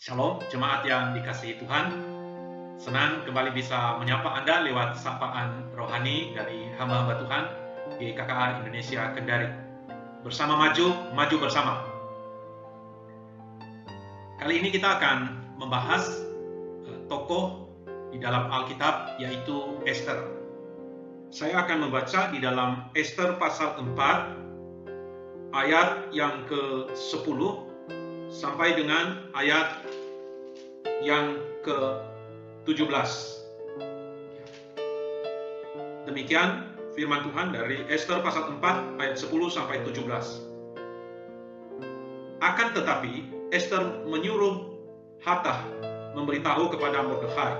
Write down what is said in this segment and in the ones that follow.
Shalom, jemaat yang dikasihi Tuhan. Senang kembali bisa menyapa Anda lewat sapaan rohani dari hamba-hamba Tuhan di GKKA Indonesia Kendari. Bersama maju bersama. Kali ini kita akan membahas tokoh di dalam Alkitab, yaitu Esther. Saya akan membaca di dalam Esther pasal 4 ayat yang ke-10 sampai dengan ayat yang ke-17. Demikian firman Tuhan dari Esther pasal 4 ayat 10 sampai 17. Akan tetapi Esther menyuruh Hatach memberitahu kepada Mordekhai.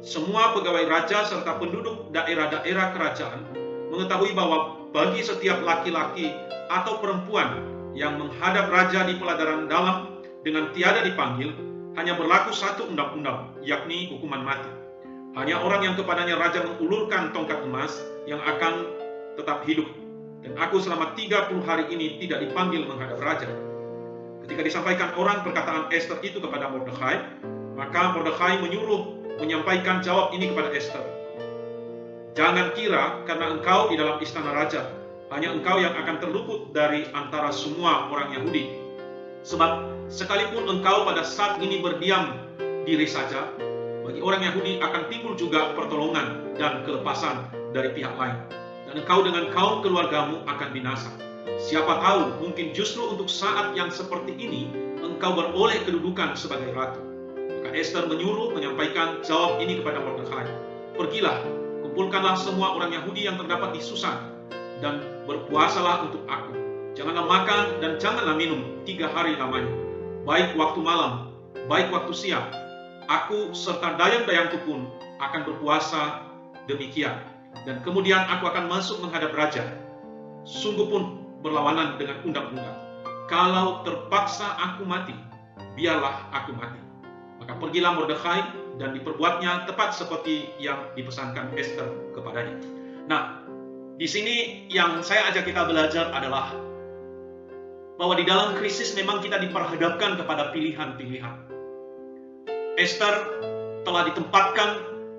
Semua pegawai raja serta penduduk daerah-daerah kerajaan mengetahui bahwa bagi setiap laki-laki atau perempuan yang menghadap raja di peladaran dalam dengan tiada dipanggil, hanya berlaku satu undang-undang, yakni hukuman mati. Hanya orang yang kepadanya raja mengulurkan tongkat emas yang akan tetap hidup. Dan aku selama 30 hari ini tidak dipanggil menghadap raja. Ketika disampaikan orang perkataan Esther itu kepada Mordekhai, maka Mordekhai menyuruh menyampaikan jawab ini kepada Esther. Jangan kira karena engkau di dalam istana raja, hanya engkau yang akan terluput dari antara semua orang Yahudi. Sebab sekalipun engkau pada saat ini berdiam diri saja, bagi orang Yahudi akan timbul juga pertolongan dan kelepasan dari pihak lain. Dan engkau dengan kaum keluargamu akan binasa. Siapa tahu, mungkin justru untuk saat yang seperti ini, engkau beroleh kedudukan sebagai ratu. Maka Esther menyuruh menyampaikan jawab ini kepada Mordekhai. Pergilah, kumpulkanlah semua orang Yahudi yang terdapat di Susan, dan berpuasalah untuk aku. Janganlah makan dan janganlah minum 3 hari lamanya, baik waktu malam, baik waktu siang. Aku serta dayang-dayangku pun akan berpuasa demikian. Dan kemudian aku akan masuk menghadap raja. Sungguh pun berlawanan dengan undang-undang. Kalau terpaksa aku mati, biarlah aku mati. Maka pergilah Mordekhai dan diperbuatnya tepat seperti yang dipesankan Esther kepadanya. Nah, di sini yang saya ajak kita belajar adalah bahwa di dalam krisis memang kita diperhadapkan kepada pilihan-pilihan. Esther telah ditempatkan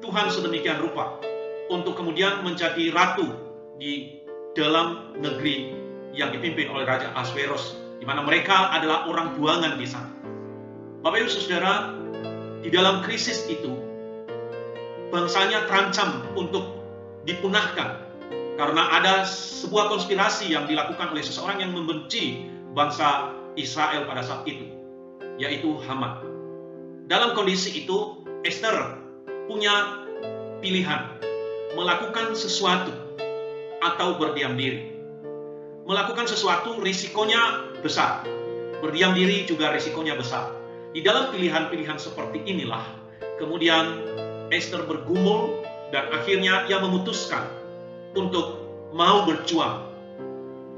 Tuhan sedemikian rupa untuk kemudian menjadi ratu di dalam negeri yang dipimpin oleh Raja Ahasveros, di mana mereka adalah orang buangan di sana. Bapak Ibu Saudara, di dalam krisis itu bangsanya terancam untuk dipunahkan karena ada sebuah konspirasi yang dilakukan oleh seseorang yang membenci bangsa Israel pada saat itu, yaitu Haman. Dalam kondisi itu, Esther punya pilihan, melakukan sesuatu atau berdiam diri. Melakukan sesuatu risikonya besar, berdiam diri juga risikonya besar. Di dalam pilihan-pilihan seperti inilah, kemudian Esther bergumul dan akhirnya ia memutuskan untuk mau berjuang.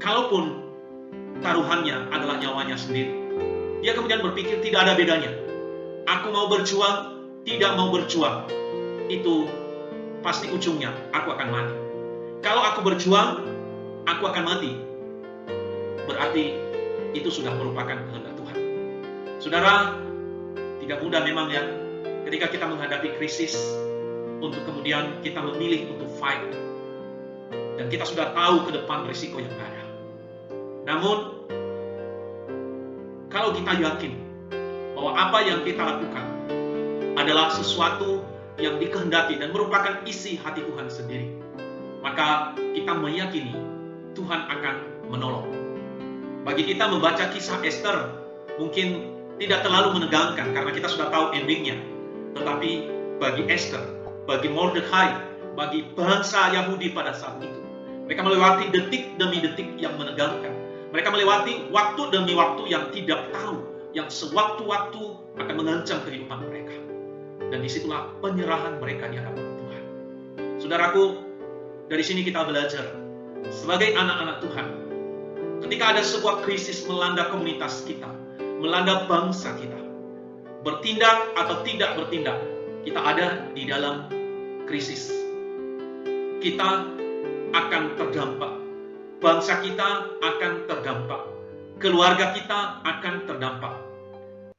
Kalaupun taruhannya adalah nyawanya sendiri. Dia kemudian berpikir tidak ada bedanya. Aku mau berjuang, tidak mau berjuang, itu pasti ujungnya aku akan mati. Kalau aku berjuang, aku akan mati. Berarti itu sudah merupakan kehendak Tuhan. Saudara, tidak mudah memang ya ketika kita menghadapi krisis untuk kemudian kita memilih untuk fight. Dan kita sudah tahu ke depan risiko yang ada. Namun, kalau kita yakin bahwa apa yang kita lakukan adalah sesuatu yang dikehendaki dan merupakan isi hati Tuhan sendiri, maka kita meyakini Tuhan akan menolong. Bagi kita membaca kisah Esther mungkin tidak terlalu menegangkan karena kita sudah tahu endingnya. Tetapi bagi Esther, bagi Mordekhai, bagi bangsa Yahudi pada saat itu, mereka melewati detik demi detik yang menegangkan. Mereka melewati waktu demi waktu yang tidak tahu, yang sewaktu-waktu akan mengancam kehidupan mereka. Dan disitulah penyerahan mereka di hadapan Tuhan. Saudaraku, dari sini kita belajar, sebagai anak-anak Tuhan, ketika ada sebuah krisis melanda komunitas kita, melanda bangsa kita, bertindak atau tidak bertindak, kita ada di dalam krisis. Kita akan terdampak. Bangsa kita akan terdampak. Keluarga kita akan terdampak.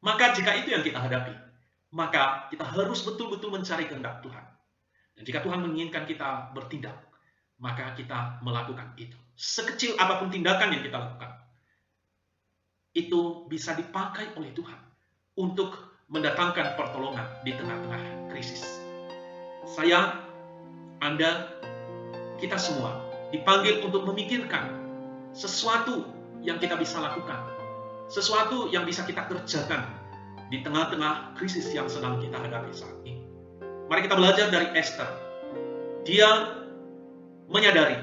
Maka jika itu yang kita hadapi, maka kita harus betul-betul mencari kehendak Tuhan. Dan jika Tuhan menginginkan kita bertindak, maka kita melakukan itu. Sekecil apapun tindakan yang kita lakukan, itu bisa dipakai oleh Tuhan untuk mendatangkan pertolongan di tengah-tengah krisis. Saya, Anda, kita semua dipanggil untuk memikirkan sesuatu yang kita bisa lakukan, sesuatu yang bisa kita kerjakan di tengah-tengah krisis yang sedang kita hadapi saat ini. Mari kita belajar dari Esther. Dia menyadari,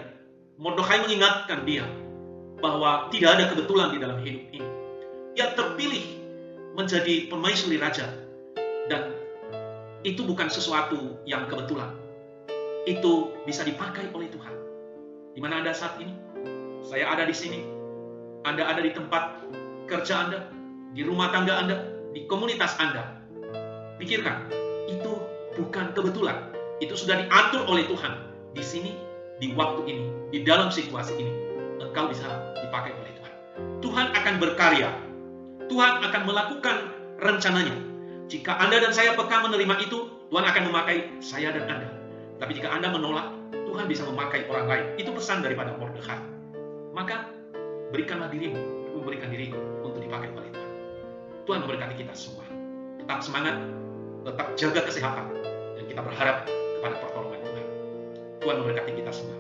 Mordekhai mengingatkan dia bahwa tidak ada kebetulan di dalam hidup ini. Dia terpilih menjadi permaisuri raja, dan itu bukan sesuatu yang kebetulan. Itu bisa dipakai oleh Tuhan. Di mana Anda saat ini? Saya ada di sini. Anda ada di tempat kerja Anda, di rumah tangga Anda, di komunitas Anda. Pikirkan, itu bukan kebetulan. Itu sudah diatur oleh Tuhan. Di sini, di waktu ini, di dalam situasi ini, engkau bisa dipakai oleh Tuhan. Tuhan akan berkarya. Tuhan akan melakukan rencananya. Jika Anda dan saya peka menerima itu, Tuhan akan memakai saya dan Anda. Tapi jika Anda menolak, Tuhan bisa memakai orang lain. Itu pesan daripada Mordekhai. Maka berikanlah dirimu, memberikan diriku untuk dipakai oleh Tuhan. Tuhan memberkati kita semua. Tetap semangat, tetap jaga kesehatan, dan kita berharap kepada pertolongan Tuhan. Tuhan memberkati kita semua.